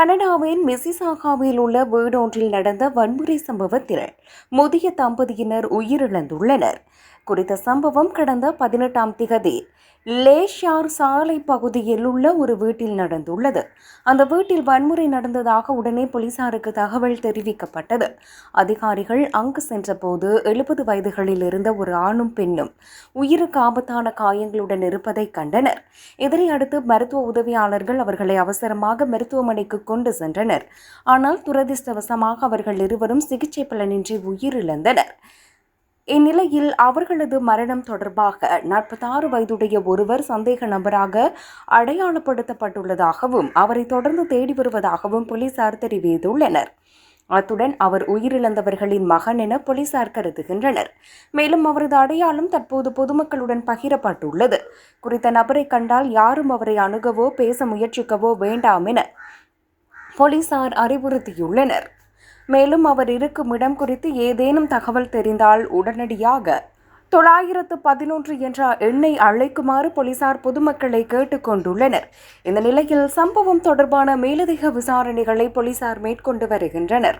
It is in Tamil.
கனடாவின் மிசிசாகாவில் உள்ள வீடொன்றில் நடந்த வன்முறை சம்பவத்தில் முதிய தம்பதியினர் உயிரிழந்துள்ளனர். குறித்த சம்பவம் கடந்த 18ஆம் திகதி லேஷார் சாலை பகுதியில் உள்ள ஒரு வீட்டில் நடந்துள்ளது. அந்த வீட்டில் வன்முறை நடந்ததாக உடனே போலீசாருக்கு தகவல் தெரிவிக்கப்பட்டது. அதிகாரிகள் அங்கு சென்றபோது 70 வயதுகளில் இருந்த ஒரு ஆணும் பெண்ணும் உயிருக்கு ஆபத்தான காயங்களுடன் இருப்பதை கண்டனர். இதனை அடுத்து மருத்துவ உதவியாளர்கள் அவர்களை அவசரமாக மருத்துவமனைக்கு கொண்டு சென்றனர். ஆனால் துரதிர்ஷ்டவசமாக அவர்கள் இருவரும் சிகிச்சை பலனின்றி உயிரிழந்தனர். இந்நிலையில் அவர்களது மரணம் தொடர்பாக 46 வயதுடைய ஒருவர் சந்தேக நபராக அடையாளப்படுத்தப்பட்டுள்ளதாகவும் அவரை தொடர்ந்து தேடி வருவதாகவும் போலீசார் தெரிவித்துள்ளனர். அத்துடன் அவர் உயிரிழந்தவர்களின் மகன் என போலீசார் கருதுகின்றனர். மேலும் அவரது அடையாளம் தற்போது பொதுமக்களுடன் பகிரப்பட்டுள்ளது. குறித்த நபரை கண்டால் யாரும் அவரை அணுகவோ பேச முயற்சிக்கவோ வேண்டாம் என போலீசார் அறிவுறுத்தியுள்ளனர். மேலும் அவர் இருக்கும் இடம் குறித்து ஏதேனும் தகவல் தெரிந்தால் உடனடியாக 911 என்ற எண்ணை அழைக்குமாறு போலீசார் பொதுமக்களை கேட்டுக் கொண்டுள்ளனர். இந்த நிலையில் சம்பவம் தொடர்பான மேலதிக விசாரணைகளை போலீசார் மேற்கொண்டு வருகின்றனர்.